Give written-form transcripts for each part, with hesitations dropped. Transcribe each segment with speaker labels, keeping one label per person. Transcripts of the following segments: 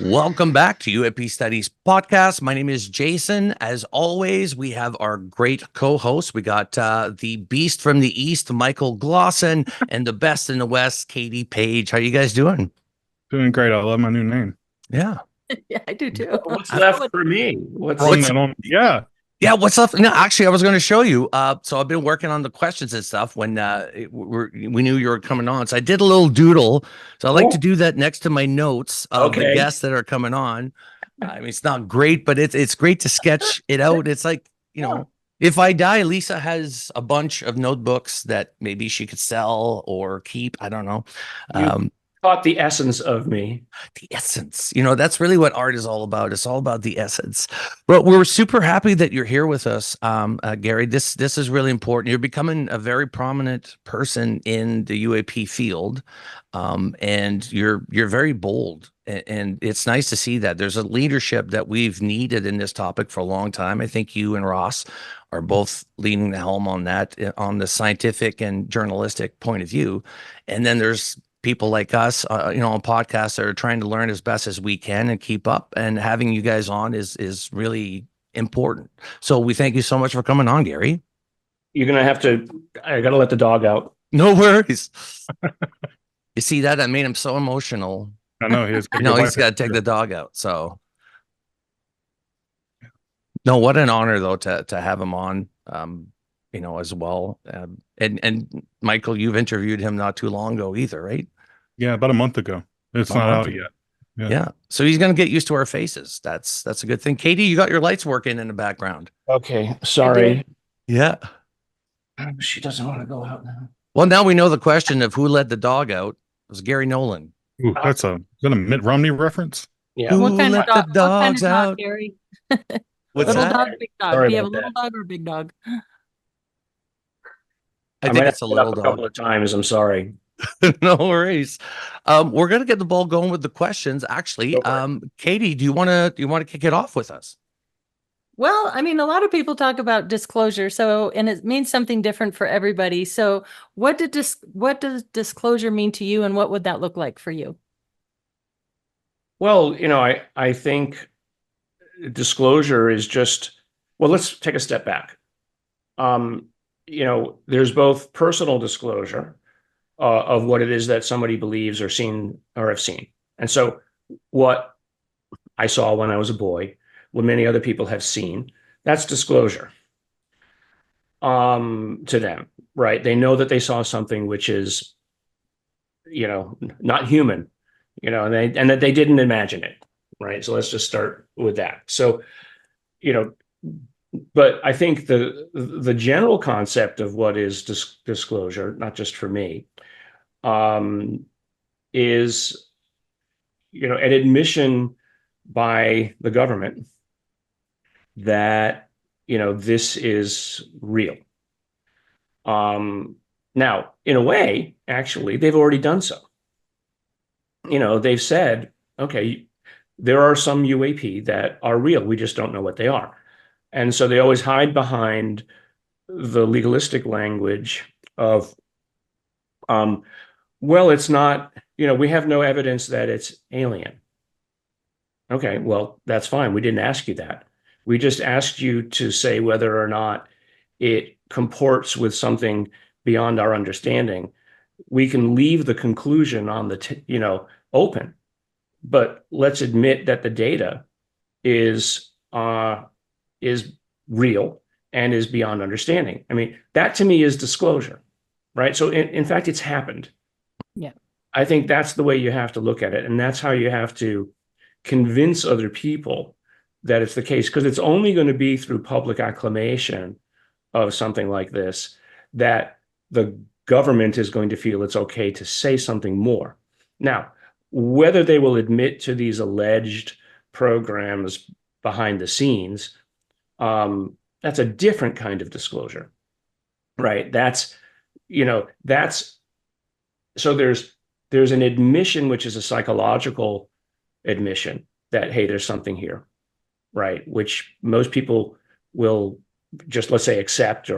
Speaker 1: Welcome back to UAP Studies Podcast. My name is Jason. As always, we have our great co-host. We got the beast from the East, Michael Glosson, and the best in the West, Katie Page. How you guys doing?
Speaker 2: Doing great. I love my new name.
Speaker 1: Yeah.
Speaker 3: Yeah, I do too.
Speaker 4: What's left for me?
Speaker 2: Yeah.
Speaker 1: Yeah, what's up? No, actually, I was going to show you. So I've been working on the questions and stuff when we knew you were coming on. So I did a little doodle. So I like to do that next to my notes of the guests that are coming on. I mean, it's not great, but it's great to sketch it out. It's like, if I die, Lisa has a bunch of notebooks that maybe she could sell or keep. I don't know.
Speaker 4: Caught the essence of me.
Speaker 1: The essence, that's really what art is all about. It's all about the essence. But we're super happy that you're here with us, Garry. This is really important. You're becoming a very prominent person in the UAP field, and you're very bold. And it's nice to see that there's a leadership that we've needed in this topic for a long time. I think you and Ross are both leading the helm on that, on the scientific and journalistic point of view. And then there's people like us, on podcasts that are trying to learn as best as we can and keep up. And having you guys on is really important. So we thank you so much for coming on, Garry.
Speaker 4: I got to let the dog out.
Speaker 1: No worries. You see that? I made him so emotional.
Speaker 2: I know he's
Speaker 1: got to take the dog out. So no, what an honor though to have him on. As well. And Michael, you've interviewed him not too long ago either, right?
Speaker 2: Yeah, about a month ago. It's not out yet.
Speaker 1: Yeah. So he's going to get used to our faces. That's a good thing. Katie, you got your lights working in the background.
Speaker 4: Okay. Sorry.
Speaker 1: Yeah.
Speaker 4: She doesn't want to go out now.
Speaker 1: Well, now we know the question of who let the dog out. It was Garry Nolan.
Speaker 2: Ooh, is that a Mitt Romney reference?
Speaker 4: Yeah.
Speaker 1: Who
Speaker 3: What kind
Speaker 1: let
Speaker 3: of
Speaker 1: the
Speaker 3: dog?
Speaker 1: dogs
Speaker 3: What kind of
Speaker 1: out?
Speaker 3: dog, Garry?
Speaker 1: What's
Speaker 3: Little
Speaker 1: that?
Speaker 3: dog, big dog.
Speaker 4: Sorry
Speaker 3: Do you have a
Speaker 4: about
Speaker 3: little dog or a big dog?
Speaker 1: I
Speaker 4: might
Speaker 1: think
Speaker 4: have
Speaker 1: it's a
Speaker 4: to get
Speaker 1: little
Speaker 4: up a couple
Speaker 1: dog.
Speaker 4: of times. I'm sorry.
Speaker 1: No worries. We're going to get the ball going with the questions. Actually, Katie, do you want to kick it off with us?
Speaker 3: Well, I mean, a lot of people talk about disclosure, and it means something different for everybody. So what does disclosure mean to you, and what would that look like for you?
Speaker 4: Well, I think disclosure is just, let's take a step back. There's both personal disclosure of what it is that somebody believes or seen or have seen. And so what I saw when I was a boy, what many other people have seen, that's disclosure to them, right? They know that they saw something which is, not human, and that they didn't imagine it, right? So let's just start with that. So, but I think the general concept of what is disclosure, not just for me, is an admission by the government that this is real. Now, in a way, actually, they've already done so. They've said, okay, there are some UAP that are real. We just don't know what they are. And so they always hide behind the legalistic language of, it's not, we have no evidence that it's alien. Okay, well, that's fine. We didn't ask you that. We just asked you to say whether or not it comports with something beyond our understanding. We can leave the conclusion on the, open, but let's admit that the data is real and is beyond understanding. I mean, that to me is disclosure, right? So in fact, it's happened.
Speaker 3: Yeah.
Speaker 4: I think that's the way you have to look at it. And that's how you have to convince other people that it's the case, because it's only going to be through public acclamation of something like this that the government is going to feel it's okay to say something more. Now, whether they will admit to these alleged programs behind the scenes, that's a different kind of disclosure, right? So there's an admission, which is a psychological admission that, hey, there's something here, right? Which most people will just, let's say, accept,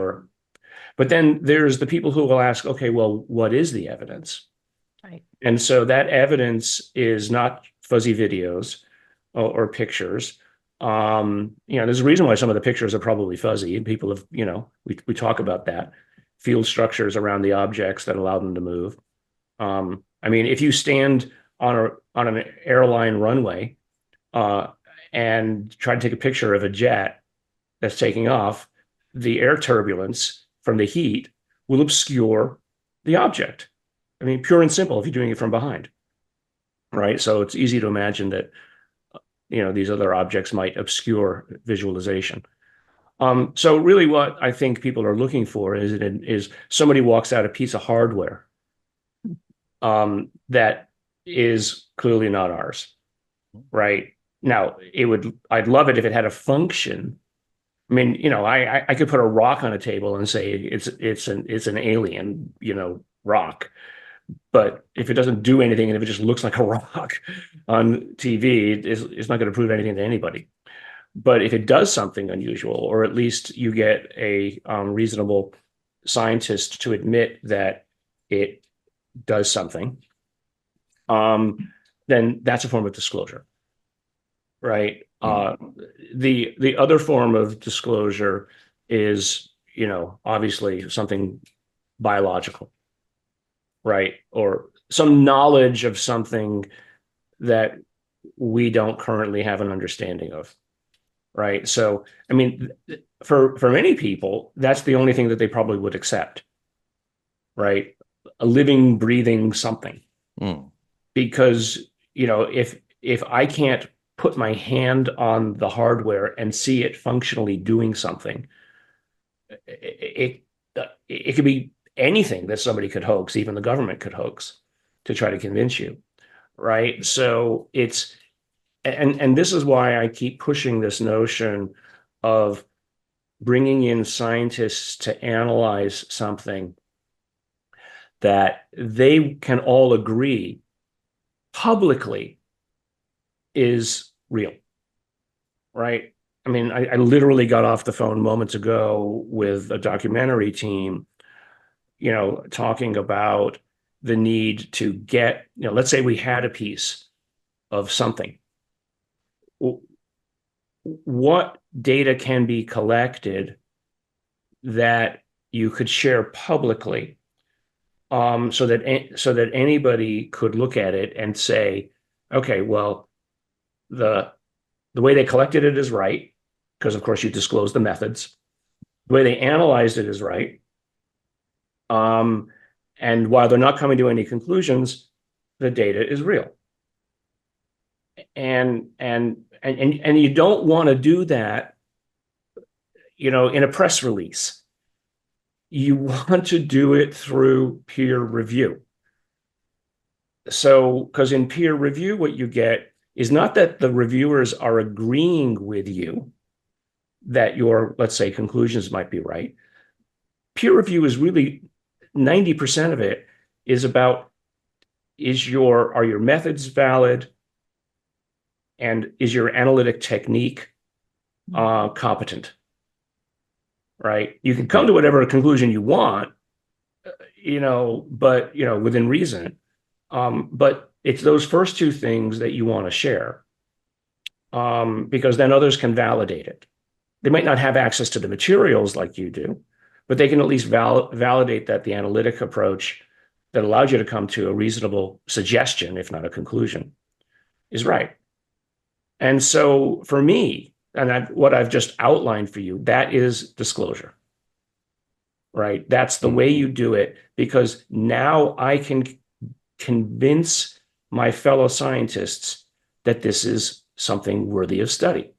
Speaker 4: but then there's the people who will ask, okay, well, what is the evidence?
Speaker 3: Right.
Speaker 4: And so that evidence is not fuzzy videos or pictures. There's a reason why some of the pictures are probably fuzzy, and people have, we talk about that, field structures around the objects that allow them to move. If you stand on an airline runway and try to take a picture of a jet that's taking off, the air turbulence from the heat will obscure the object. Pure and simple if you're doing it from behind, right? So it's easy to imagine that, these other objects might obscure visualization. So really what I think people are looking for is somebody walks out a piece of hardware that is clearly not ours, right? Now, I'd love it if it had a function. I could put a rock on a table and say it's an alien, rock. But if it doesn't do anything and if it just looks like a rock on TV, it's not going to prove anything to anybody. But if it does something unusual, or at least you get a reasonable scientist to admit that it does something, then that's a form of disclosure, right? The other form of disclosure is, obviously something biological, right? Or some knowledge of something that we don't currently have an understanding of, right? So, for many people, that's the only thing that they probably would accept, right? A living, breathing something. Because, if I can't put my hand on the hardware and see it functionally doing something, it could be anything that somebody could hoax, even the government could hoax to try to convince you, right? So and this is why I keep pushing this notion of bringing in scientists to analyze something that they can all agree publicly is real, right? I literally got off the phone moments ago with a documentary team, talking about the need to get, let's say we had a piece of something. What data can be collected that you could share publicly, so that anybody could look at it and say, okay, well, the way they collected it is right, because of course you disclose the methods. The way they analyzed it is right. And while they're not coming to any conclusions, the data is real. And you don't want to do that, in a press release. You want to do it through peer review. So, because in peer review, what you get is not that the reviewers are agreeing with you that your, let's say, conclusions might be right. Peer review is really 90% of it is about, are your methods valid? And is your analytic technique competent? Right? You can come to whatever conclusion you want, but, within reason. But it's those first two things that you want to share, because then others can validate it. They might not have access to the materials like you do, but they can at least validate that the analytic approach that allows you to come to a reasonable suggestion, if not a conclusion, is right. And so for me, and what I've just outlined for you, that is disclosure, right? That's the way you do it, because now I can convince my fellow scientists that this is something worthy of study,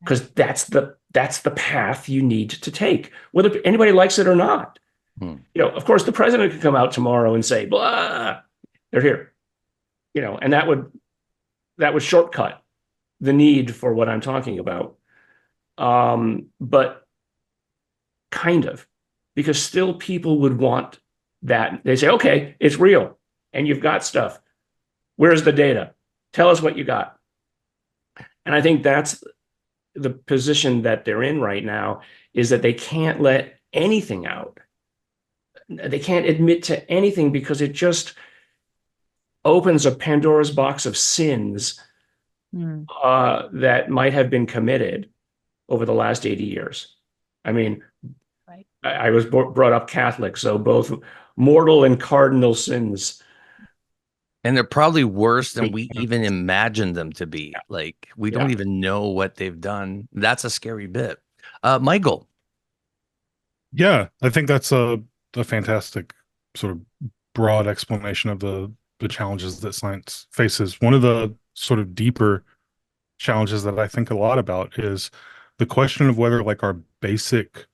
Speaker 4: because that's the path you need to take, whether anybody likes it or not. Of course, the president could come out tomorrow and say, blah, they're here, and that would shortcut the need for what I'm talking about. But kind of, because still people would want that. They say, okay, it's real and you've got stuff. Where's the data? Tell us what you got. And I think that's the position that they're in right now, is that they can't let anything out. They can't admit to anything, because it just opens a Pandora's box of sins that might have been committed over the last 80 years. I mean,
Speaker 3: Right.
Speaker 4: I was brought up Catholic, so both mortal and cardinal sins.
Speaker 1: And they're probably worse than we even imagined them to be. Like, we don't even know what they've done. That's a scary bit. Michael.
Speaker 2: Yeah, I think that's a fantastic sort of broad explanation of the challenges that science faces. One of the sort of deeper challenges that I think a lot about is the question of whether like our basic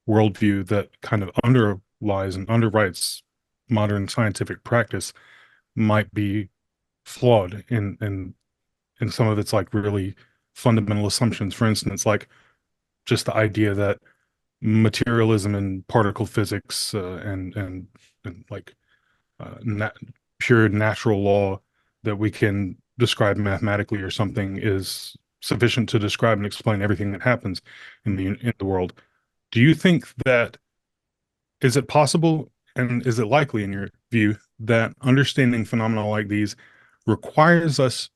Speaker 2: worldview that kind of underlies and underwrites modern scientific practice might be flawed in some of its like really fundamental assumptions. For instance, like just the idea that materialism and particle physics and like pure natural law that we can describe mathematically or something is sufficient to describe and explain everything that happens in the world. Do you think that is it possible and is it likely in your view that understanding phenomena like these requires us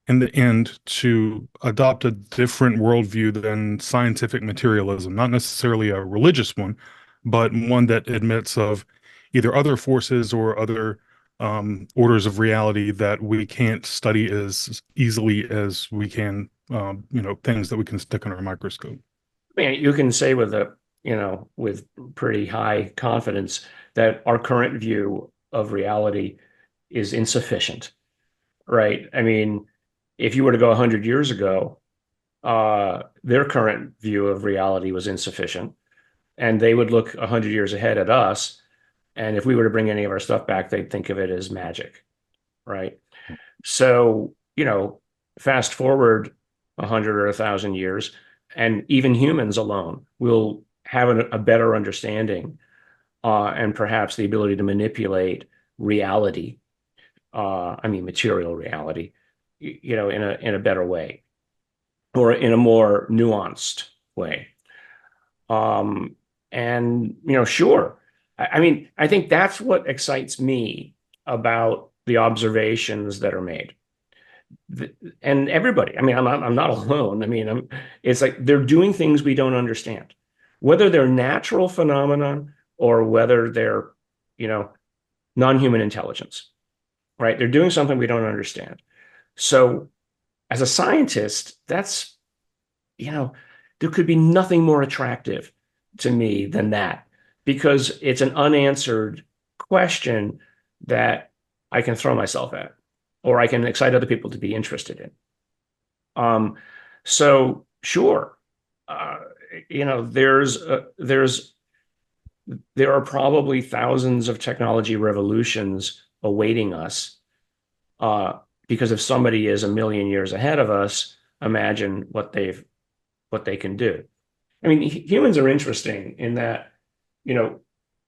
Speaker 2: in the end to adopt a different worldview than scientific materialism, not necessarily a religious one, but one that admits of either other forces or other orders of reality that we can't study as easily as we can, things that we can stick under a microscope?
Speaker 4: I mean, you can say with pretty high confidence that our current view of reality is insufficient, right? I mean, if you were to go 100 years ago, their current view of reality was insufficient, and they would look 100 years ahead at us, and if we were to bring any of our stuff back, they'd think of it as magic, right? So, fast forward 100 or 1,000 years, and even humans alone will have a better understanding and perhaps the ability to manipulate reality, material reality, in a better way or in a more nuanced way. Sure. I think that's what excites me about the observations that are made. And everybody, I'm not alone. It's like they're doing things we don't understand, whether they're natural phenomenon or whether they're, non-human intelligence, right? They're doing something we don't understand. So as a scientist, that's, there could be nothing more attractive to me than that, because it's an unanswered question that I can throw myself at, or I can excite other people to be interested in. So sure, there are probably thousands of technology revolutions awaiting us, because if somebody is 1,000,000 years ahead of us, imagine what they can do. Humans are interesting in that,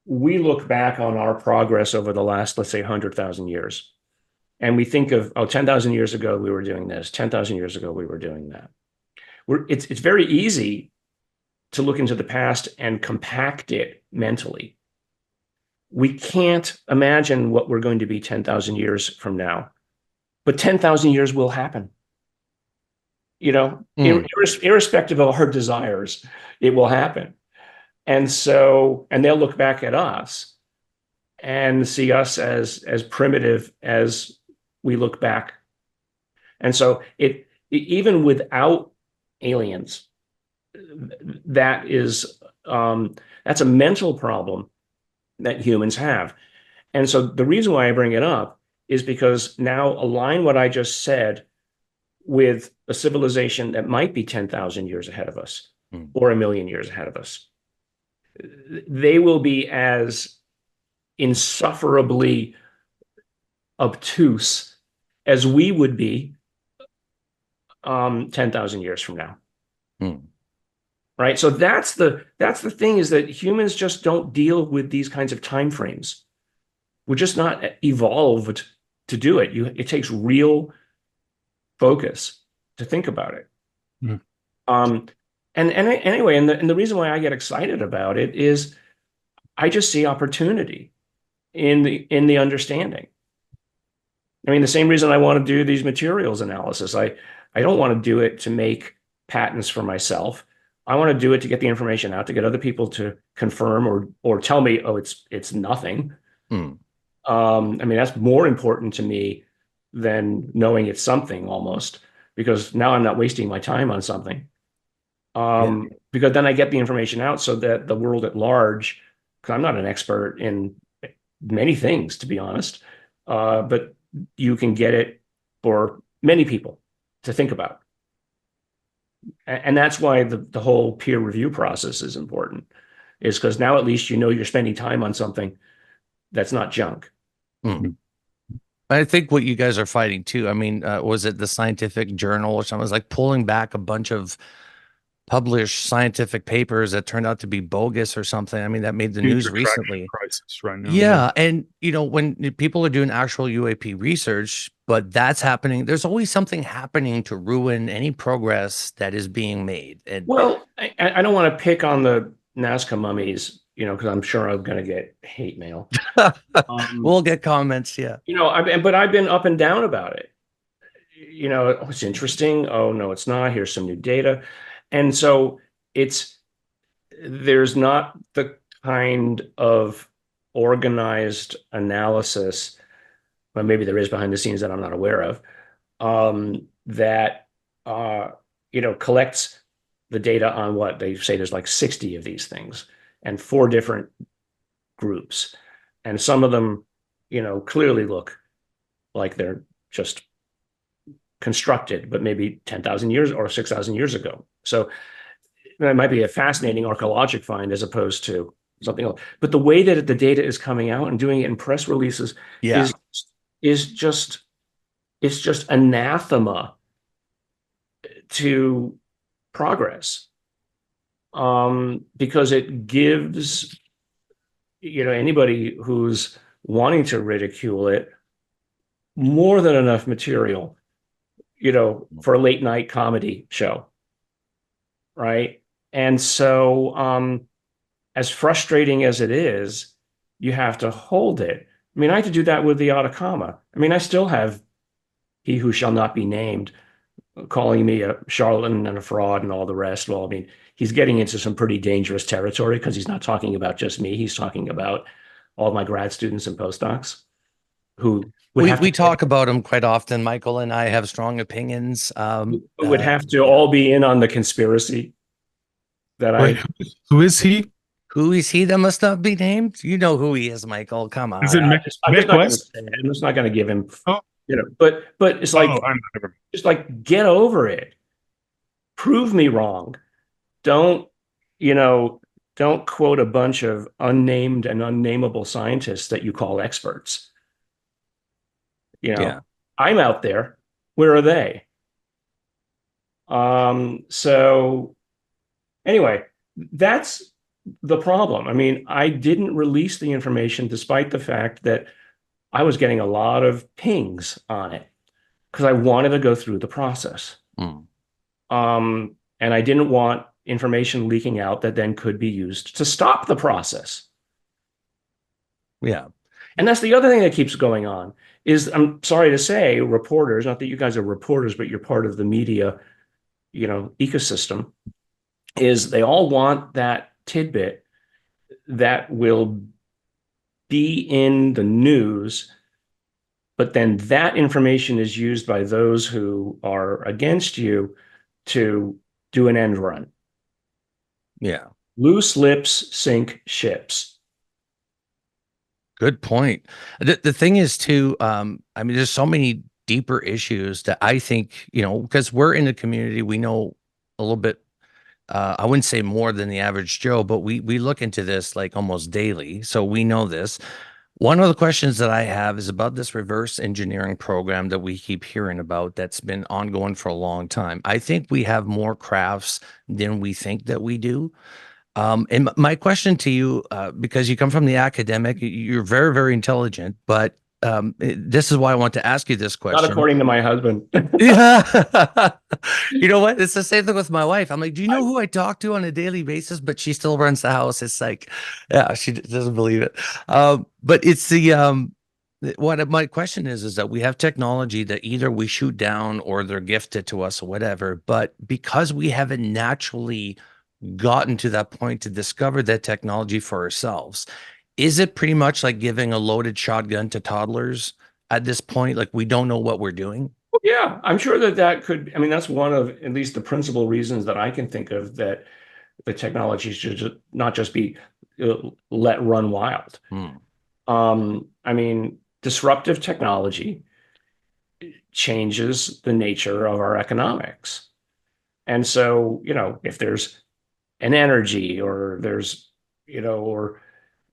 Speaker 4: we look back on our progress over the last, let's say, 100,000 years, and we think of, 10,000 years ago, we were doing this, 10,000 years ago, we were doing that. It's very easy to look into the past and compact it mentally. We can't imagine what we're going to be 10,000 years from now, but 10,000 years will happen. Irrespective of our desires, it will happen. And they'll look back at us and see us as primitive as we look back. And so even without aliens, that's a mental problem that humans have. And so the reason why I bring it up is because now align what I just said with a civilization that might be 10,000 years ahead of us or 1,000,000 years ahead of us. They will be as insufferably obtuse as we would be 10,000 years from now. Right? So that's the thing, is that humans just don't deal with these kinds of time frames. We're just not evolved to do it. It takes real focus to think about it. Anyway, the reason why I get excited about it is I just see opportunity in the understanding. The same reason I want to do these materials analysis. I don't want to do it to make patents for myself. I want to do it to get the information out, to get other people to confirm or tell me, oh, it's nothing.
Speaker 1: Hmm.
Speaker 4: I mean, that's more important to me than knowing it's something almost, because now I'm not wasting my time on something. Because then I get the information out so that the world at large, because I'm not an expert in many things, to be honest, but you can get it for many people to think about. And that's why the whole peer review process is important, is because now at least you know you're spending time on something that's not junk.
Speaker 1: Hmm. I think what you guys are fighting too. I mean, was it the scientific journal or something? It was like pulling back a bunch of published scientific papers that turned out to be bogus or something. I mean, that made the news recently.
Speaker 2: Crisis right now.
Speaker 1: Yeah. And, you know, when people are doing actual UAP research, but that's happening, there's always something happening to ruin any progress that is being made. And
Speaker 4: Well, I don't want to pick on the Nazca mummies, you know, because I'm sure I'm going to get hate mail.
Speaker 1: we'll get comments. Yeah.
Speaker 4: You know, but I've been up and down about it. You know, oh, it's interesting. Oh, no, it's not. Here's some new data. And so there's not the kind of organized analysis, well, maybe there is behind the scenes that I'm not aware of, that, you know, collects the data on what they say there's like 60 of these things and 4 different groups. And some of them, you know, clearly look like they're just constructed, but maybe 10,000 years or 6,000 years ago. So that might be a fascinating archaeologic find as opposed to something else. But the way that the data is coming out and doing it in press releases is just anathema to progress, because it gives, you know, anybody who's wanting to ridicule it more than enough material, you know, for a late night comedy show, right? And so as frustrating as it is, you have to hold it. I mean, I had to do that with the Atacama. I mean, I still have he who shall not be named calling me a charlatan and a fraud and all the rest. Well, I mean, he's getting into some pretty dangerous territory because he's not talking about just me. He's talking about all my grad students and postdocs who
Speaker 1: we talk about him quite often. Michael and I have strong opinions.
Speaker 4: Would have to all be in on the conspiracy that
Speaker 2: Wait, who is he?
Speaker 1: Who is he that must not be named? You know who he is, Michael. Come on.
Speaker 2: Is it
Speaker 4: I'm just not going to give him, you know, but it's like, just like, get over it. Prove me wrong. Don't, you know, don't quote a bunch of unnamed and unnameable scientists that you call experts. You know, I'm out there. Where are they? So anyway, that's the problem. I mean, I didn't release the information despite the fact that I was getting a lot of pings on it because I wanted to go through the process. And I didn't want information leaking out that then could be used to stop the process.
Speaker 1: Yeah.
Speaker 4: And that's the other thing that keeps going on is, I'm sorry to say, reporters, not that you guys are reporters, but you're part of the media, you know, ecosystem, is they all want that tidbit that will be in the news, but then that information is used by those who are against you to do an end run.
Speaker 1: Yeah.
Speaker 4: Loose lips sink ships.
Speaker 1: Good point. The thing is too, I mean, there's so many deeper issues that I think, you know, because we're in the community, we know a little bit, I wouldn't say more than the average Joe, but we look into this like almost daily. So we know this. One of the questions that I have is about this reverse engineering program that we keep hearing about that's been ongoing for a long time. I think we have more crafts than we think that we do. And my question to you, because you come from the academic, you're very, very intelligent, but this is why I want to ask you this question.
Speaker 4: Not according to my husband.
Speaker 1: Yeah. You know what? It's the same thing with my wife. I'm like, do you know who I talk to on a daily basis? But she still runs the house. It's like, yeah, she doesn't believe it. But it's the, What my question is that we have technology that either we shoot down or they're gifted to us or whatever, but because we haven't naturally gotten to that point to discover that technology for ourselves, is it pretty much like giving a loaded shotgun to toddlers at this point? Like we don't know what we're doing?
Speaker 4: Yeah, I'm sure that could, I mean, that's one of at least the principal reasons that I can think of that the technology should not just be let run wild.
Speaker 1: Hmm.
Speaker 4: I mean, disruptive technology changes the nature of our economics. And so, if there's an energy or there's, or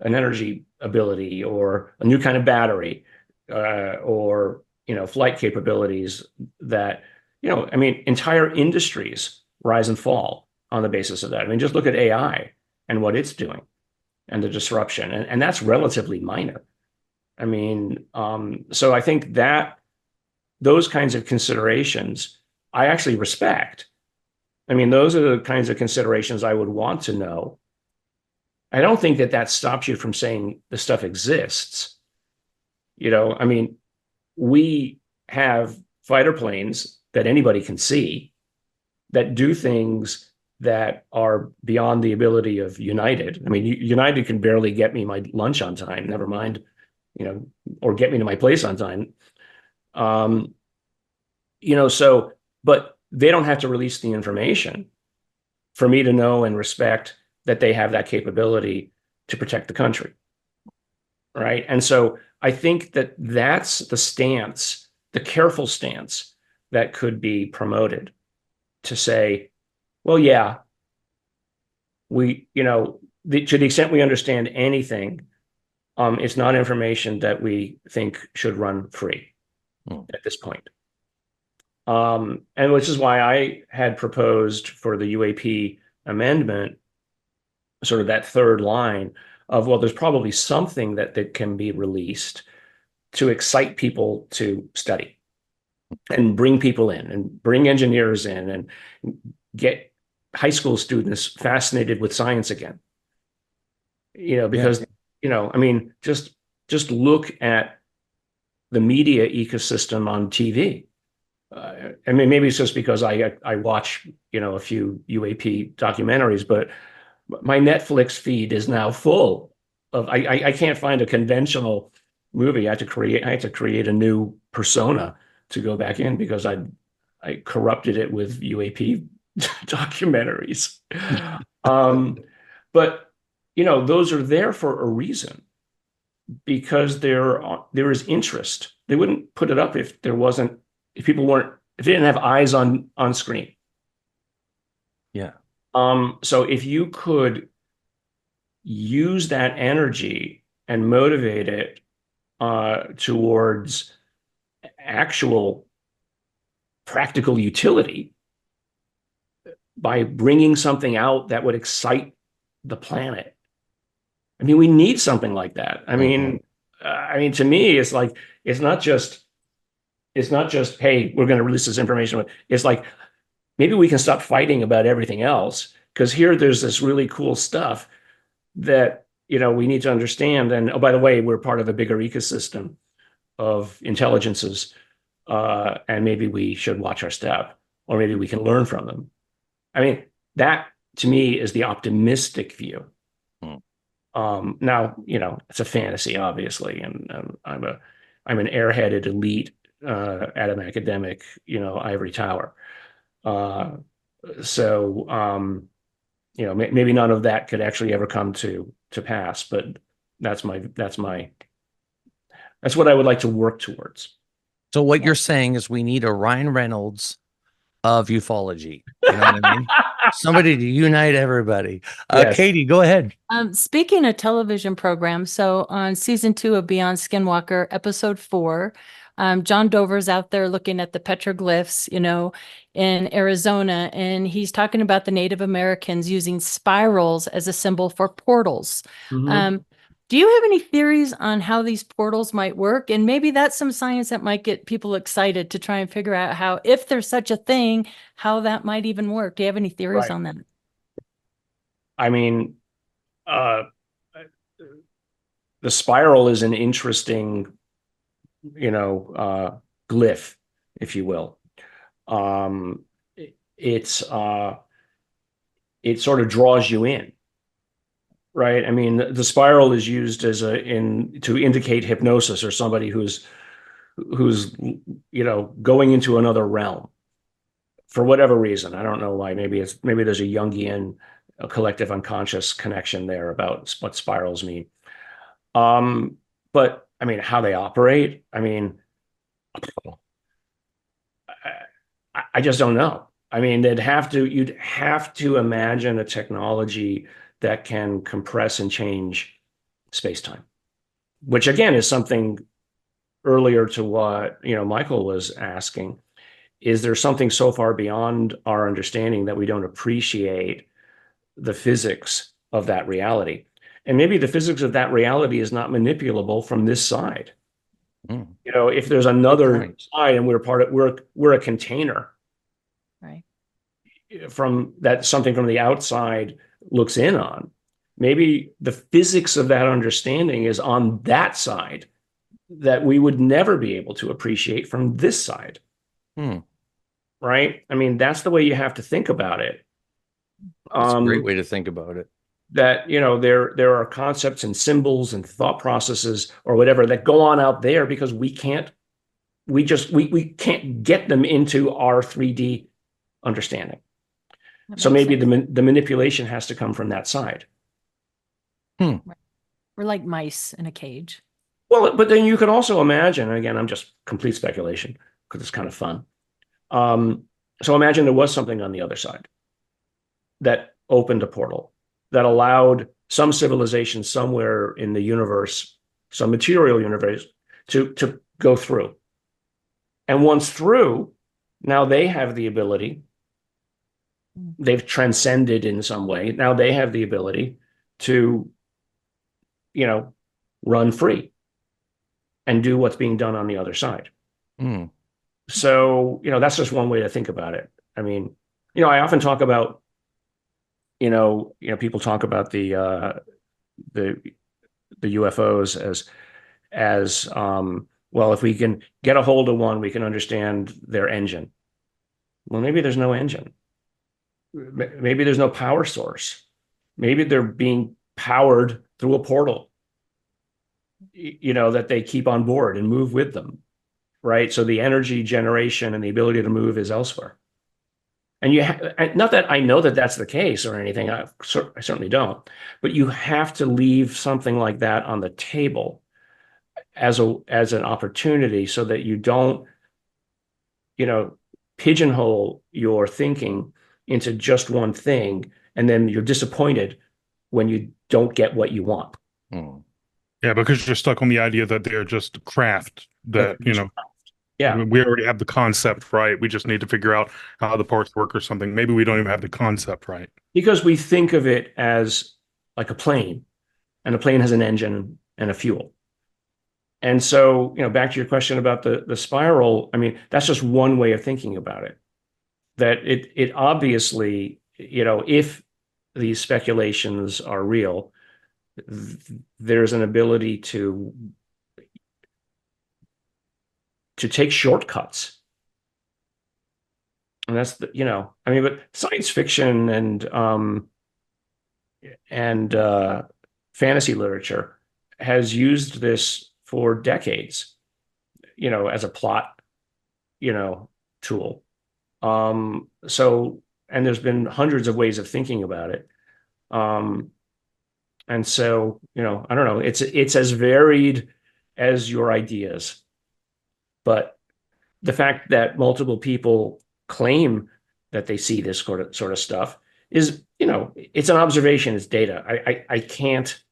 Speaker 4: an energy ability or a new kind of battery or, flight capabilities that, I mean, entire industries rise and fall on the basis of that. I mean, just look at AI and what it's doing and the disruption. And that's relatively minor. I mean, so I think that those kinds of considerations I actually respect. I mean, those are the kinds of considerations I would want to know. I don't think that stops you from saying the stuff exists. I mean, we have fighter planes that anybody can see that do things that are beyond the ability of United. I mean, United can barely get me my lunch on time, never mind, or get me to my place on time. So, but they don't have to release the information for me to know and respect that they have that capability to protect the country. Right. And so I think that that's the stance, the careful stance that could be promoted to say, well, yeah, we, to the extent we understand anything, it's not information that we think should run free at this point. And which is why I had proposed for the UAP amendment, sort of that third line of, well, there's probably something that can be released to excite people to study and bring people in and bring engineers in and get high school students fascinated with science again. Because, I mean, just look at the media ecosystem on TV. I mean, maybe it's just because I watch, a few UAP documentaries, but my Netflix feed is now full of, I can't find a conventional movie. I had to create a new persona to go back in because I corrupted it with UAP documentaries. But those are there for a reason because there is interest. They wouldn't put it up if they didn't have eyes on screen.
Speaker 1: Yeah.
Speaker 4: So if you could use that energy and motivate it towards actual practical utility by bringing something out that would excite the planet. I mean, we need something like that. I mean, to me, it's like, it's not just, hey, we're going to release this information. It's like, maybe we can stop fighting about everything else because there's this really cool stuff that, we need to understand. And, oh, by the way, we're part of a bigger ecosystem of intelligences. And maybe we should watch our step, or maybe we can learn from them. I mean, that to me is the optimistic view. Now, it's a fantasy, obviously, and I'm an airheaded elite at an academic, ivory tower. So maybe none of that could actually ever come to pass, but that's what I would like to work towards.
Speaker 1: So what you're saying is we need a Ryan Reynolds of ufology. You know what I mean? Somebody to unite everybody.
Speaker 4: Yes.
Speaker 1: Katie, go ahead.
Speaker 3: Speaking of television programs, so on season 2 of Beyond Skinwalker, episode 4, John Dover's out there looking at the petroglyphs, in Arizona, and he's talking about the Native Americans using spirals as a symbol for portals. Do you have any theories on how these portals might work? And maybe that's some science that might get people excited to try and figure out how, if there's such a thing, how that might even work. Do you have any theories on that?
Speaker 4: I mean, the spiral is an interesting glyph, if you will. It's it sort of draws you in, right? I mean, the spiral is used to indicate hypnosis, or somebody who's going into another realm for whatever reason. I don't know why. Maybe there's a Jungian, a collective unconscious connection there about what spirals mean. But I mean, how they operate, I mean, I just don't know. I mean, you'd have to imagine a technology that can compress and change space-time, which again is something earlier to what Michael was asking. Is there something so far beyond our understanding that we don't appreciate the physics of that reality? And maybe the physics of that reality is not manipulable from this side. If there's another side and we're a container,
Speaker 3: right,
Speaker 4: from that, something from the outside looks in on, maybe the physics of that understanding is on that side that we would never be able to appreciate from this side. Right? I mean, that's the way you have to think about it.
Speaker 1: That's a great way to think about it.
Speaker 4: That, there are concepts and symbols and thought processes or whatever that go on out there because we can't get them into our 3D understanding. So maybe the manipulation has to come from that side.
Speaker 3: We're like mice in a cage.
Speaker 4: Well, but then you could also imagine, and again, I'm just complete speculation because it's kind of fun. So imagine there was something on the other side that opened a portal that allowed some civilization somewhere in the universe, some material universe, to go through. And once through, now they have the ability, they've transcended in some way. Now they have the ability to, run free and do what's being done on the other side. So, that's just one way to think about it. I mean, I often talk about, people talk about the UFOs as well, if we can get a hold of one, we can understand their engine. Well, maybe there's no engine. Maybe there's no power source. Maybe they're being powered through a portal, that they keep on board and move with them. Right. So the energy generation and the ability to move is elsewhere. And not that I know that that's the case or anything. I certainly don't. But you have to leave something like that on the table as an opportunity so that you don't, pigeonhole your thinking into just one thing, and then you're disappointed when you don't get what you want.
Speaker 2: Yeah, because you're stuck on the idea that they're just craft that,
Speaker 4: Yeah,
Speaker 2: we already have the concept right. We just need to figure out how the parts work or something. Maybe we don't even have the concept right.
Speaker 4: Because we think of it as like a plane, and a plane has an engine and a fuel. And so, back to your question about the spiral, I mean, that's just one way of thinking about it. That it obviously, if these speculations are real, there's an ability to take shortcuts. And that's but science fiction and fantasy literature has used this for decades, as a plot, tool. So, and there's been hundreds of ways of thinking about it. And so, I don't know, it's as varied as your ideas. But the fact that multiple people claim that they see this sort of stuff is, it's an observation, it's data. I can't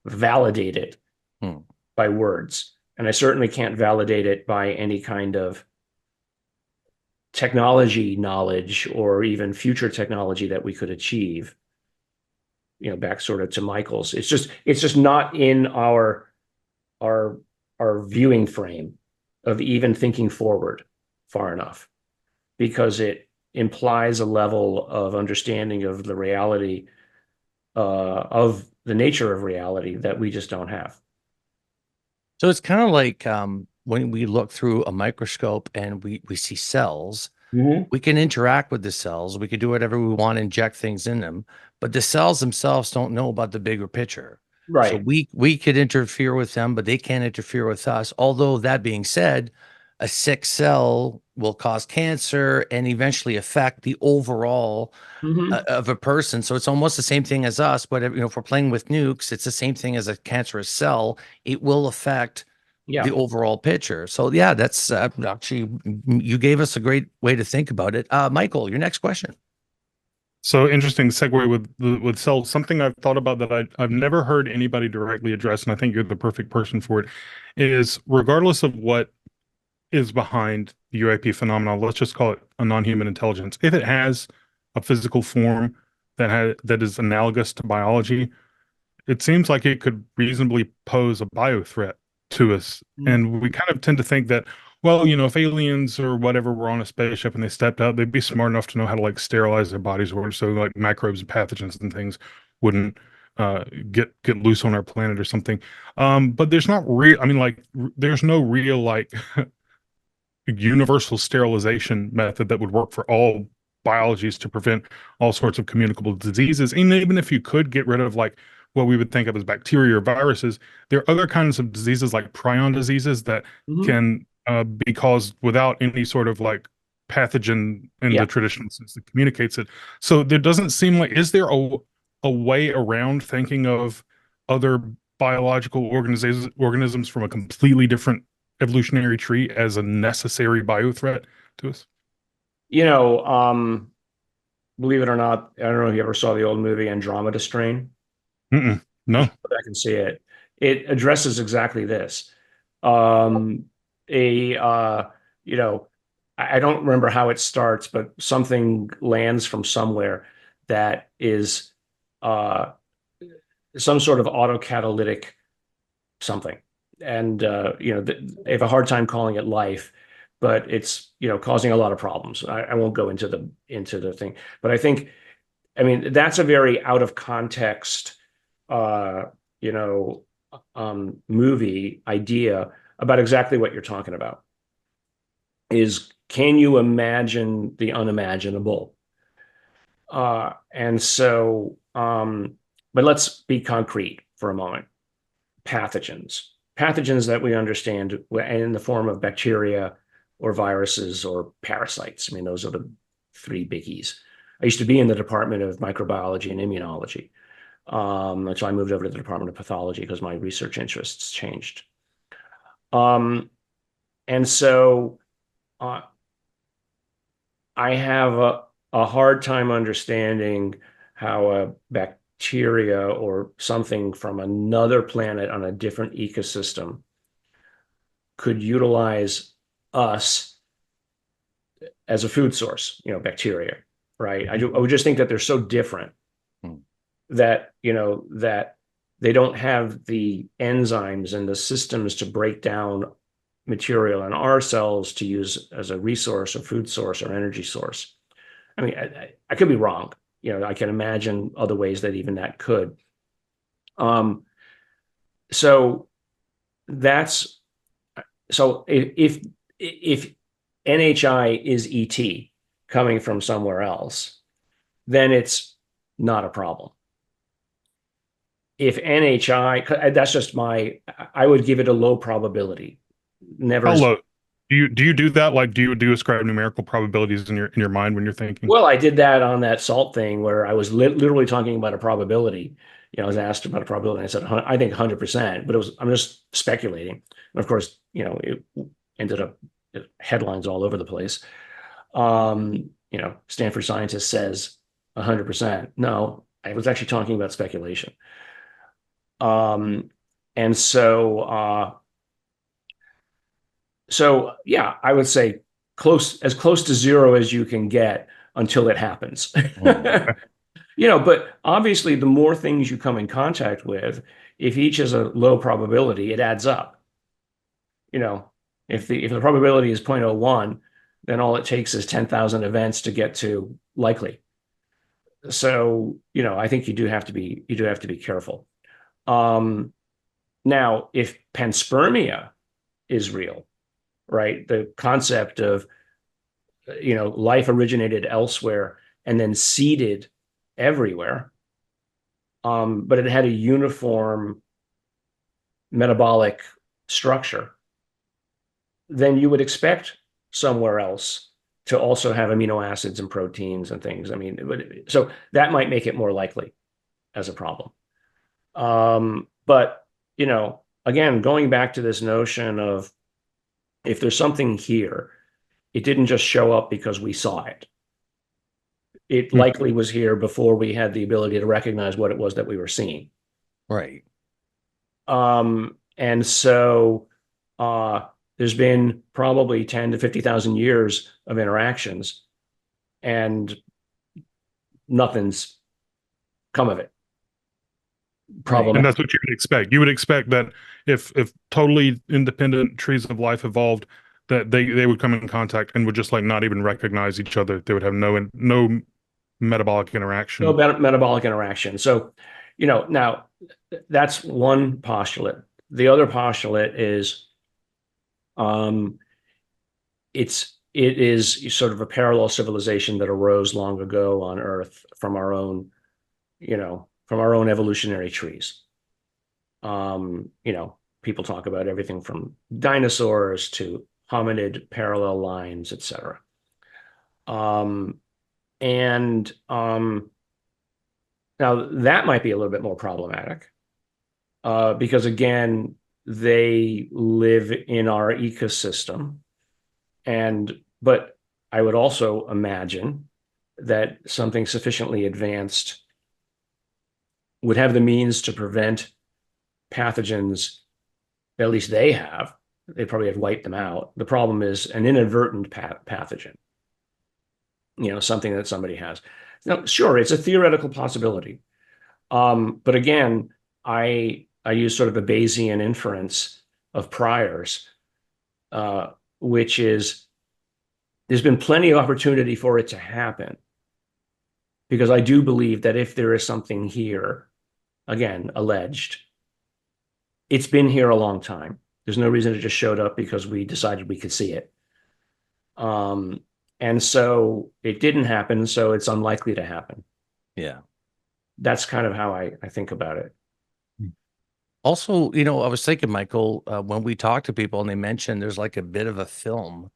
Speaker 4: validate it by words. And I certainly can't validate it by any kind of technology knowledge or even future technology that we could achieve. Back sort of to Michael's. It's just not in our viewing frame of even thinking forward far enough, because it implies a level of understanding of the reality, of the nature of reality, that we just don't have.
Speaker 1: So it's kind of like when we look through a microscope and we see cells,
Speaker 4: Mhm.
Speaker 1: we can interact with the cells. We can do whatever we want, inject things in them, but the cells themselves don't know about the bigger picture. So
Speaker 4: Right.
Speaker 1: we could interfere with them, but they can't interfere with us. Although that being said, a sick cell will cause cancer and eventually affect the overall
Speaker 4: Mhm.
Speaker 1: of a person. So it's almost the same thing as us. But if we're playing with nukes, it's the same thing as a cancerous cell. It will affect the
Speaker 4: Yeah.
Speaker 1: overall picture. So yeah, that's actually you gave us a great way to think about it. Michael, your next question.
Speaker 2: So interesting segue with cells. Something I've thought about that I've never heard anybody directly address, and I think you're the perfect person for it, is regardless of what is behind the UAP phenomenon, let's just call it a non-human intelligence. If it has a physical form that is analogous to biology, it seems like it could reasonably pose a bio threat to us.
Speaker 4: Mm.
Speaker 2: And we kind of tend to think that, well, if aliens or whatever were on a spaceship and they stepped out, they'd be smart enough to know how to like sterilize their bodies, or so like microbes and pathogens and things wouldn't get loose on our planet or something. But there's not real. I mean, like, there's no real like universal sterilization method that would work for all biologies to prevent all sorts of communicable diseases. And even if you could get rid of like what we would think of as bacteria or viruses, there are other kinds of diseases like prion diseases that
Speaker 4: Mhm.
Speaker 2: can be caused without any sort of like pathogen in
Speaker 4: Yeah.
Speaker 2: the traditional sense that communicates it. So there doesn't seem like, is there a way around thinking of other biological organisms from a completely different evolutionary tree as a necessary bio threat to us?
Speaker 4: You know, believe it or not, I don't know if you ever saw the old movie Andromeda Strain.
Speaker 2: Mm-mm.
Speaker 4: You
Speaker 2: No.
Speaker 4: should go back and see it. It addresses exactly this. Um, a you know, I don't remember how it starts, but something lands from somewhere that is uh some sort of autocatalytic something. And they have a hard time calling it life, but it's causing a lot of problems. I won't go into the thing, but I mean that's a very out of context uh, you know, movie idea about exactly what you're talking about. Is can you imagine the unimaginable? And so, but let's be concrete for a moment. Pathogens that we understand in the form of bacteria or viruses or parasites. I mean, those are the three biggies. I used to be in the Department of Microbiology and Immunology. So I moved over to the Department of Pathology because my research interests changed. Um, and so uh, I have a hard time understanding how a bacteria or something from another planet on a different ecosystem could utilize us as a food source, bacteria, right? I would just think that they're so different
Speaker 1: Hmm.
Speaker 4: that that they don't have the enzymes and the systems to break down material in our cells to use as a resource or food source or energy source. I mean, I could be wrong. I can imagine other ways that even that could. So that's so if NHI is ET coming from somewhere else, then it's not a problem. If NHI, that's just I would give it a low probability. Never.
Speaker 2: How low? Do you do that? Like, do you ascribe numerical probabilities in your mind when you're thinking?
Speaker 4: Well, I did that on that salt thing where I was literally talking about a probability. I was asked about a probability. And I said, I think 100%, but I'm just speculating. And of course, it ended up headlines all over the place. Stanford scientist says 100%. No, I was actually talking about speculation. And so yeah, I would say as close to zero as you can get until it happens.
Speaker 1: Hmm.
Speaker 4: But obviously the more things you come in contact with, if each is a low probability, it adds up. If the probability is 0.01, then all it takes is 10,000 events to get to likely. So, I think you do have to be careful. Now, if panspermia is real, right? The concept of, life originated elsewhere and then seeded everywhere. But it had a uniform metabolic structure. Then you would expect somewhere else to also have amino acids and proteins and things. I mean, so that might make it more likely as a problem. But, again, going back to this notion of if there's something here, it didn't just show up because we saw it. It likely was here before we had the ability to recognize what it was that we were seeing.
Speaker 1: Right.
Speaker 4: And so there's been probably 10 to 50,000 years of interactions, and nothing's come of it.
Speaker 2: And that's what you would expect. You would expect that if totally independent trees of life evolved, that they would come in contact and would just like not even recognize each other. They would have no metabolic interaction.
Speaker 4: No metabolic interaction. So, now that's one postulate. The other postulate is, it is sort of a parallel civilization that arose long ago on Earth from our own, from our own evolutionary trees. People talk about everything from dinosaurs to hominid parallel lines, etc. Now that might be a little bit more problematic because, again, they live in our ecosystem. But I would also imagine that something sufficiently advanced would have the means to prevent pathogens. At least they have. They probably have wiped them out. The problem is an inadvertent pathogen, something that somebody has. Now, sure, it's a theoretical possibility. But again, I use sort of a Bayesian inference of priors, which is there's been plenty of opportunity for it to happen. Because I do believe that if there is something here, again, alleged, it's been here a long time. There's no reason it just showed up because we decided we could see it. And so it didn't happen, so it's unlikely to happen.
Speaker 1: Yeah.
Speaker 4: That's kind of how I think about it.
Speaker 1: Also, I was thinking, Michael, when we talk to people and they mention there's like a bit of a film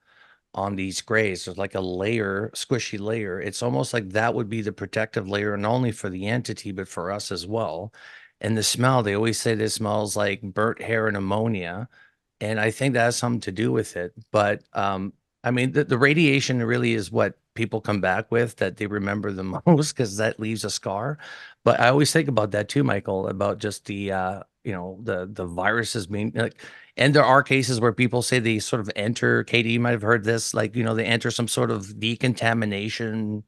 Speaker 1: on these grays, there's like a layer, squishy layer. It's almost like that would be the protective layer, not only for the entity, but for us as well. And the smell, they always say this smells like burnt hair and ammonia. And I think that has something to do with it. But I mean, the radiation really is what people come back with that they remember the most because that leaves a scar. But I always think about that too, Michael, about just the the viruses being like, and there are cases where people say they sort of enter, Katie, you might have heard this, like, they enter some sort of decontamination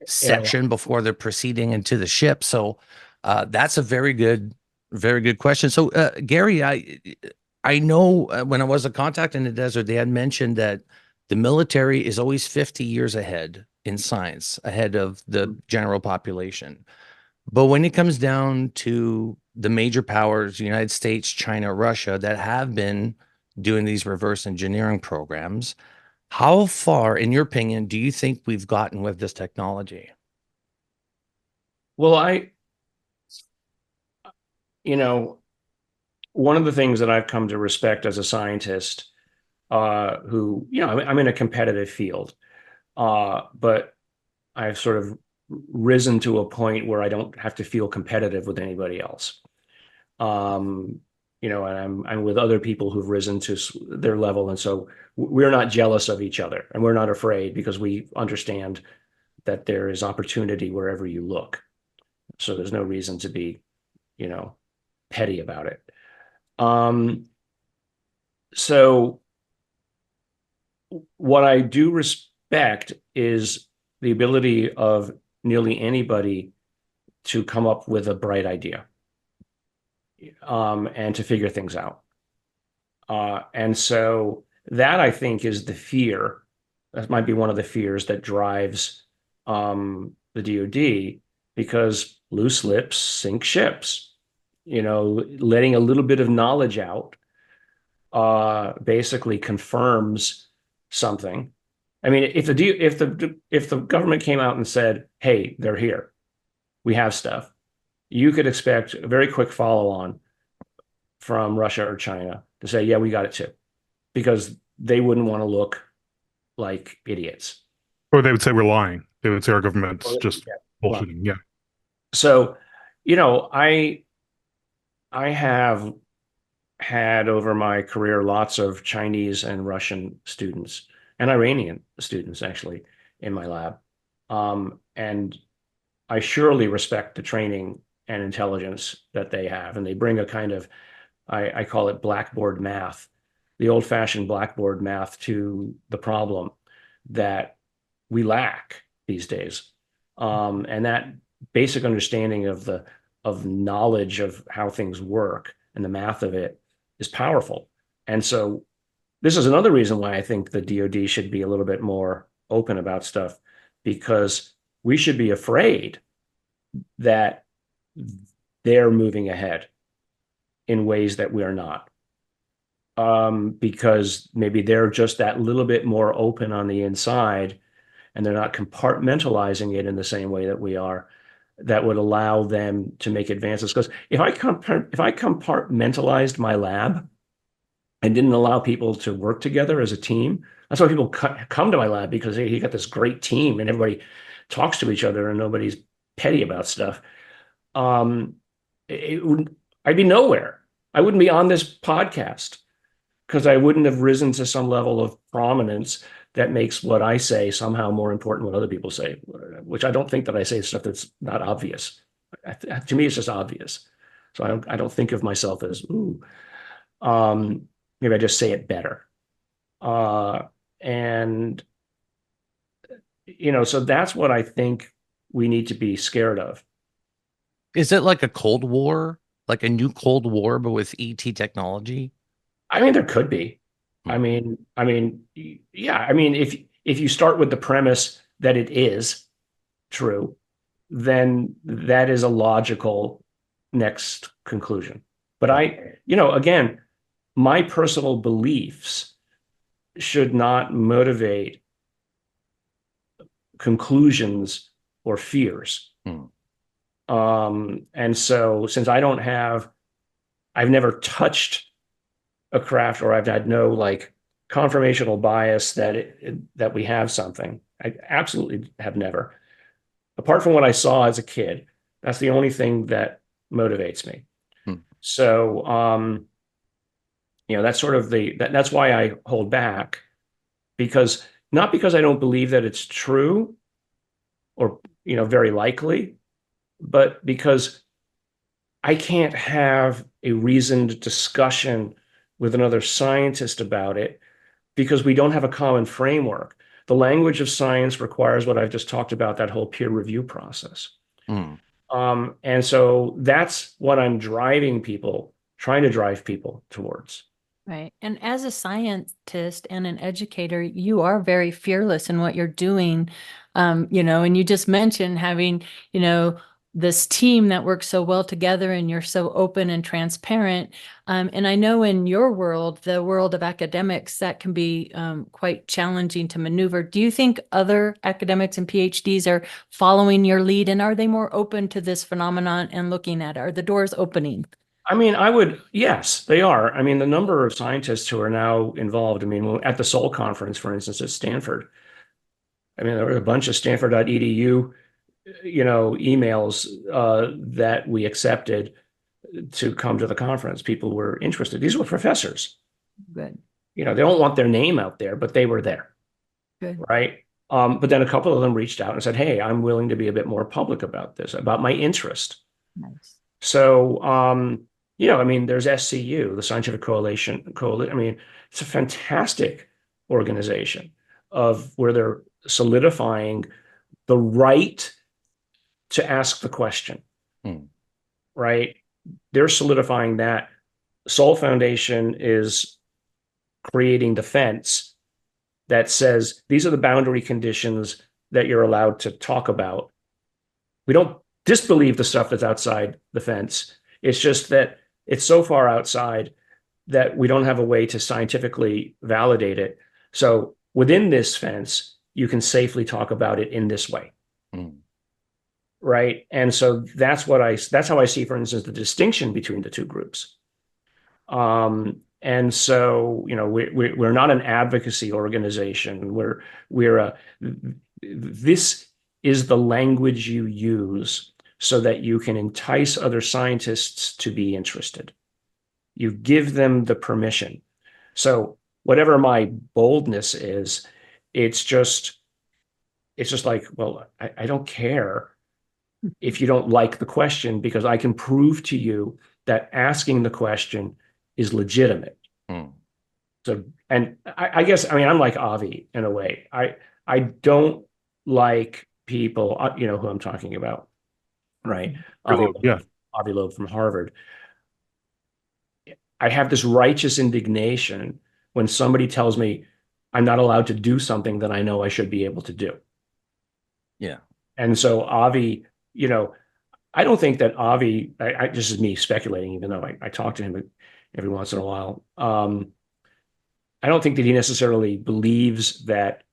Speaker 1: section before they're proceeding into the ship. So that's a very good question. So Garry, I know when I was a contact in the desert, they had mentioned that the military is always 50 years ahead in science, ahead of the general population. But when it comes down to the major powers, United States, China, Russia, that have been doing these reverse engineering programs, how far, in your opinion, do you think we've gotten with this technology?
Speaker 4: Well, one of the things that I've come to respect as a scientist, who, I'm in a competitive field, but I've sort of risen to a point where I don't have to feel competitive with anybody else. And I'm with other people who've risen to their level. And so we're not jealous of each other, and we're not afraid because we understand that there is opportunity wherever you look. So there's no reason to be, petty about it. So what I do respect is the ability of nearly anybody to come up with a bright idea, and to figure things out. And so that, I think, is the fear. That might be one of the fears that drives the DoD, because loose lips sink ships. Letting a little bit of knowledge out basically confirms something. I mean, if the government came out and said, "Hey, they're here, we have stuff," you could expect a very quick follow-on from Russia or China to say, "Yeah, we got it too," because they wouldn't want to look like idiots.
Speaker 2: Or they would say we're lying. They would say our government's
Speaker 4: Or-
Speaker 2: just
Speaker 4: yeah.
Speaker 2: bullshitting. Yeah.
Speaker 4: So, I have had over my career lots of Chinese and Russian students and Iranian students actually in my lab. And I surely respect the training and intelligence that they have. And they bring a kind of, I call it blackboard math, the old-fashioned blackboard math to the problem that we lack these days. And that basic understanding of knowledge of how things work and the math of it is powerful. And so this is another reason why I think the DoD should be a little bit more open about stuff, because we should be afraid that they're moving ahead in ways that we are not. Because maybe they're just that little bit more open on the inside and they're not compartmentalizing it in the same way that we are, that would allow them to make advances. Because if I compartmentalized my lab and didn't allow people to work together as a team, that's why people come to my lab, because you got this great team and everybody talks to each other and nobody's petty about stuff. I'd be nowhere. I wouldn't be on this podcast because I wouldn't have risen to some level of prominence that makes what I say somehow more important than what other people say, which I don't think that I say stuff that's not obvious. To me, it's just obvious. So I don't think of myself as, ooh, maybe I just say it better. And, so that's what I think we need to be scared of.
Speaker 1: Is it like a Cold War, like a new Cold War, but with ET technology?
Speaker 4: I mean, there could be. I mean, yeah. I mean, if you start with the premise that it is true, then that is a logical next conclusion. But again, my personal beliefs should not motivate conclusions or fears. And so since I've never touched a craft, or I've had no confirmational bias that we have something. I absolutely have never. Apart from what I saw as a kid, that's the only thing that motivates me. So, that's sort of that's why I hold back, because not because I don't believe that it's true or, very likely, but because I can't have a reasoned discussion with another scientist about it, because we don't have a common framework. The language of science requires what I've just talked about, that whole peer review process. And so that's what I'm trying to drive people towards.
Speaker 3: Right. And as a scientist and an educator, you are very fearless in what you're doing. And you just mentioned having, this team that works so well together, and you're so open and transparent. And I know in your world, the world of academics, that can be quite challenging to maneuver. Do you think other academics and PhDs are following your lead, and are they more open to this phenomenon and looking at it? Are the doors opening?
Speaker 4: I mean, yes, they are. I mean, the number of scientists who are now involved, I mean, at the Sol conference, for instance, at Stanford, I mean, there were a bunch of stanford.edu emails that we accepted to come to the conference. People were interested. These were professors.
Speaker 3: Good.
Speaker 4: They don't want their name out there, but they were there.
Speaker 3: Good.
Speaker 4: Right. But then a couple of them reached out and said, "Hey, I'm willing to be a bit more public about this, about my interest."
Speaker 3: Nice.
Speaker 4: So, I mean, there's SCU, the Scientific Coalition. I mean, it's a fantastic organization where they're solidifying the right to ask the question, right? They're solidifying that. Sol Foundation is creating the fence that says these are the boundary conditions that you're allowed to talk about. We don't disbelieve the stuff that's outside the fence. It's just that it's so far outside that we don't have a way to scientifically validate it. So within this fence, you can safely talk about it in this way.
Speaker 1: Mm.
Speaker 4: Right. And so that's how I see, for instance, the distinction between the two groups. And so, we're not an advocacy organization. This is the language you use so that you can entice other scientists to be interested. You give them the permission. So whatever my boldness is, it's just like, well, I don't care if you don't like the question, because I can prove to you that asking the question is legitimate.
Speaker 1: Mm.
Speaker 4: So, and I guess, I'm like Avi in a way. I don't like people, who I'm talking about, right?
Speaker 2: Yeah.
Speaker 4: Avi Loeb from Harvard. I have this righteous indignation when somebody tells me I'm not allowed to do something that I know I should be able to do.
Speaker 1: Yeah.
Speaker 4: And so Avi, I don't think that Avi, this is me speculating, even though I talk to him every once in a while. I don't think that he necessarily believes that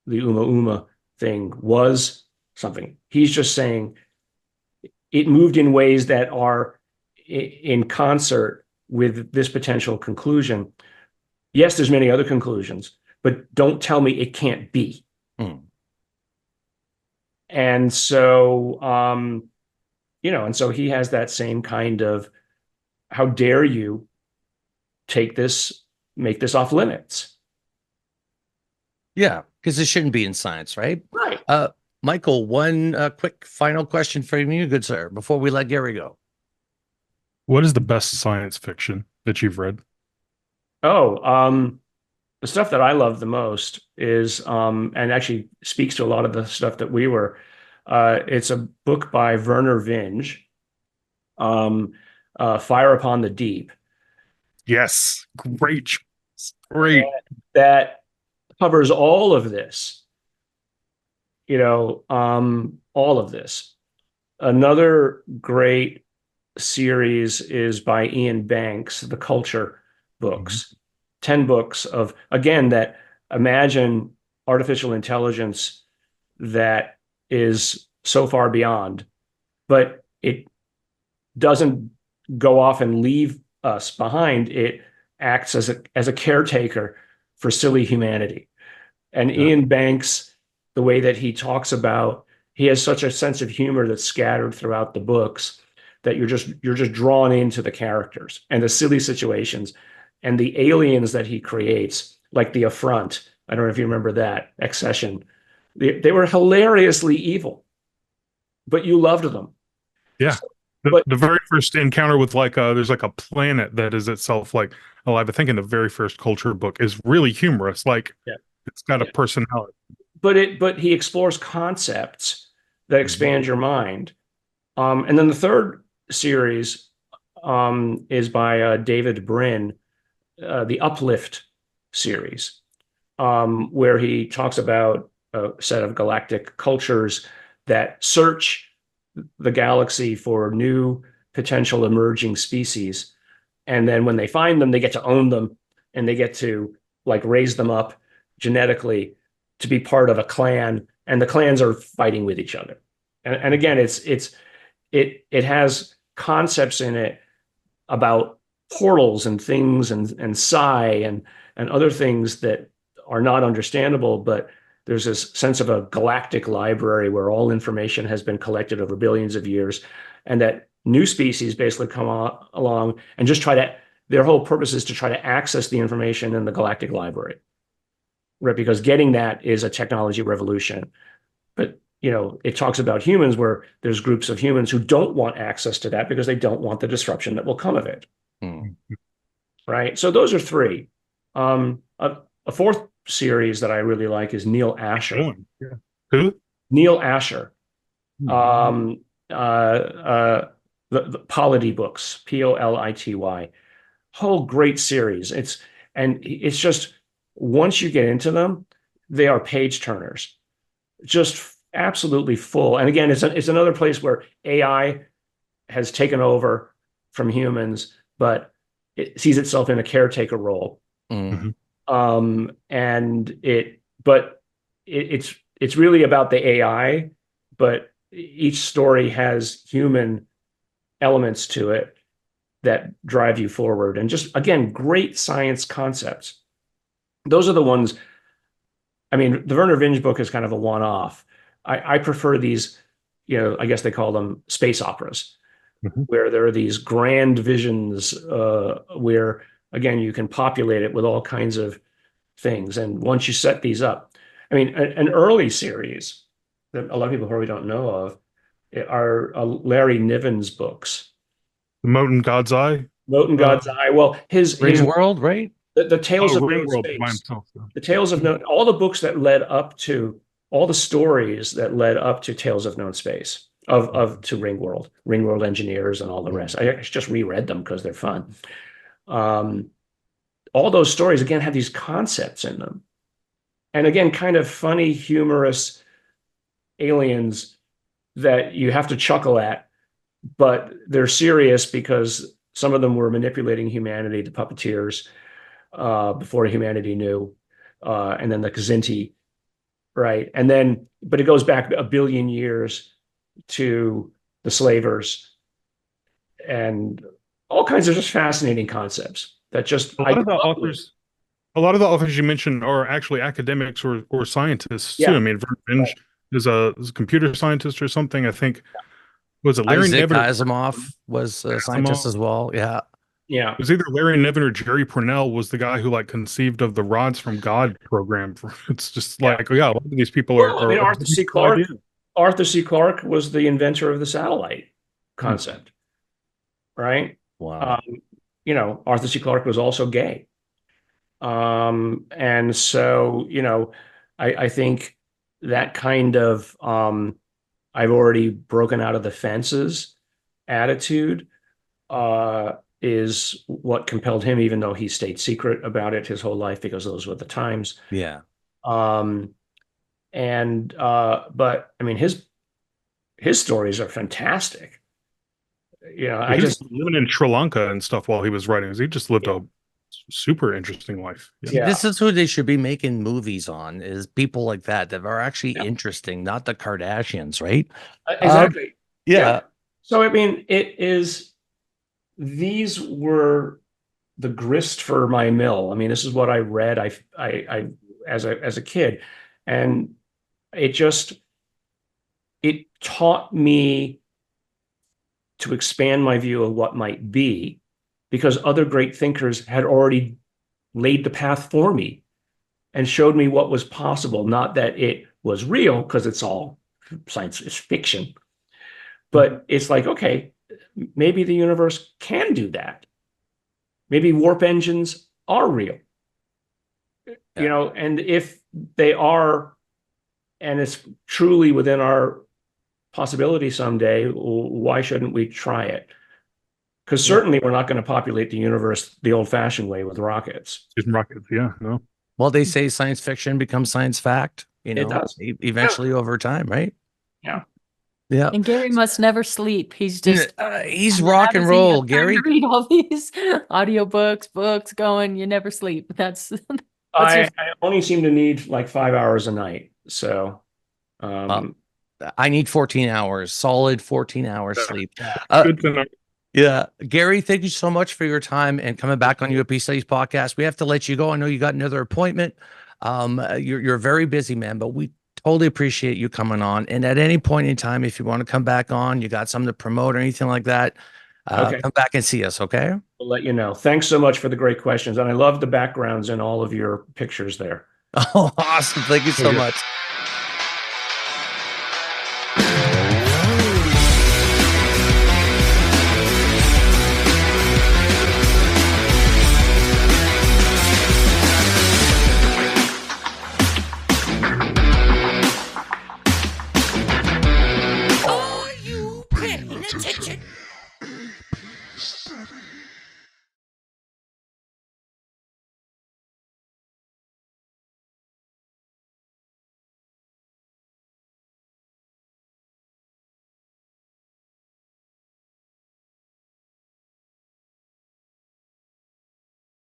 Speaker 4: the Uma thing was something. He's just saying it moved in ways that are in concert with this potential conclusion. Yes, there's many other conclusions, but don't tell me it can't be.
Speaker 1: Mm.
Speaker 4: And so, and so he has that same kind of, how dare you make this off limits?
Speaker 1: Yeah, because it shouldn't be in science, right?
Speaker 4: Right.
Speaker 1: Michael, one quick final question from you, good sir, before we let Garry go.
Speaker 2: What is the best science fiction that you've read?
Speaker 4: The stuff that I love the most is, and actually speaks to a lot of the stuff that it's a book by Werner Vinge, Fire Upon the Deep.
Speaker 2: Yes, great. Great.
Speaker 4: That covers all of this, all of this. Another great series is by Ian Banks, the Culture books. 10 books of, again, that imagine artificial intelligence that is so far beyond, but it doesn't go off and leave us behind. It acts as a caretaker for silly humanity. And Ian Banks, the way that he talks about, he has such a sense of humor that's scattered throughout the books that you're just drawn into the characters and the silly situations and the aliens that he creates, like the Affront. I don't know if you remember that, Accession. They were hilariously evil, but you loved them.
Speaker 2: Yeah. The very first encounter with there's like a planet that is itself like alive. I think in the very first Culture book is really humorous. It's got a personality.
Speaker 4: But he explores concepts that expand your mind. And then the third series is by David Brin, the Uplift series, where he talks about a set of galactic cultures that search the galaxy for new potential emerging species. And then when they find them, they get to own them, and they get to raise them up genetically to be part of a clan, and the clans are fighting with each other. And again, it has concepts in it about portals and things and psi and other things that are not understandable, but there's this sense of a galactic library where all information has been collected over billions of years, and that new species basically come along and just their whole purpose is to try to access the information in the galactic library, right? Because getting that is a technology revolution. But it talks about humans, where there's groups of humans who don't want access to that because they don't want the disruption that will come of it. Right. So those are three. A fourth series that I really like is Neil Asher.
Speaker 2: Who?
Speaker 4: Neil Asher. The Polity books, Polity. Whole great series. It's just, once you get into them, they are page turners, just absolutely full. And again, it's another place where AI has taken over from humans, but it sees itself in a caretaker role.
Speaker 1: Mm.
Speaker 4: But it's really about the AI, but each story has human elements to it that drive you forward. And just, again, great science concepts. Those are the ones. I mean, the Werner Vinge book is kind of a one-off. I prefer these, I guess they call them space operas, where there are these grand visions where, again, you can populate it with all kinds of things. And once you set these up, I mean, an early series that a lot of people probably don't know of are Larry Niven's books.
Speaker 2: The Mote in God's Eye.
Speaker 4: Mote in God's Eye. Well, his
Speaker 1: World, right?
Speaker 4: The Tales of Known
Speaker 2: World
Speaker 4: Space.
Speaker 2: by himself, yeah.
Speaker 4: The Tales of Known, all the books that led up to, all the stories that led up to Tales of Known Space, to Ringworld Engineers and all the rest. I just reread them because they're fun. All those stories, again, have these concepts in them. And again, kind of funny, humorous aliens that you have to chuckle at, but they're serious because some of them were manipulating humanity, the puppeteers, before humanity knew, and then the Kzinti, right? And then, but it goes back a billion years to the slavers and all kinds of just fascinating concepts that just
Speaker 2: a lot of the authors you mentioned are actually academics or scientists too. I mean, Vinge is a computer scientist or something. I think was it Larry
Speaker 1: Isaac
Speaker 2: Niven?
Speaker 1: Asimov was a scientist as well. Yeah.
Speaker 4: Yeah.
Speaker 2: It was either Larry Niven or Jerry Pournelle was the guy who like conceived of the Rods from God program. It's just like, a lot of these people are.
Speaker 4: I mean, Arthur C. Clarke was the inventor of the satellite concept, right?
Speaker 1: Wow.
Speaker 4: Arthur C. Clarke was also gay. And so, I think that kind of I've already broken out of the fences attitude is what compelled him, even though he stayed secret about it his whole life because those were the times.
Speaker 1: Yeah.
Speaker 4: But I mean, his stories are fantastic. I just
Speaker 2: living in Sri Lanka and stuff while he was writing. He just lived a super interesting life.
Speaker 1: Yeah. This is who they should be making movies on, is people like that are actually interesting, not the Kardashians, right?
Speaker 4: Exactly.
Speaker 1: Yeah.
Speaker 4: So I mean, these were the grist for my mill. I mean, this is what I read. I as a kid, and it taught me to expand my view of what might be, because other great thinkers had already laid the path for me and showed me what was possible. Not that it was real, because it's all science, it's fiction, but it's like, okay, maybe the universe can do that. Maybe warp engines are real, and if they are, and it's truly within our possibility someday, why shouldn't we try it? Because certainly we're not going to populate the universe the old-fashioned way with rockets.
Speaker 2: Rockets, no.
Speaker 1: Well, they say science fiction becomes science fact,
Speaker 4: It does.
Speaker 1: Eventually over time, right?
Speaker 4: Yeah.
Speaker 1: Yeah.
Speaker 3: And Garry must never sleep. He's just
Speaker 1: he's rock and roll, Garry.
Speaker 3: Read all these audiobooks, books going. You never sleep. That's
Speaker 4: I only seem to need like 5 hours a night. So
Speaker 1: I need 14 hours, solid 14 hours sleep.
Speaker 2: Good to know.
Speaker 1: Yeah. Garry, thank you so much for your time and coming back on UAP Studies Podcast. We have to let you go. I know you got another appointment. You're very busy, man, but we totally appreciate you coming on. And at any point in time, if you want to come back on, you got something to promote or anything like that, come back and see us, okay?
Speaker 4: We'll let you know. Thanks so much for the great questions. And I love the backgrounds in all of your pictures there.
Speaker 1: Oh, awesome. Thank you so much.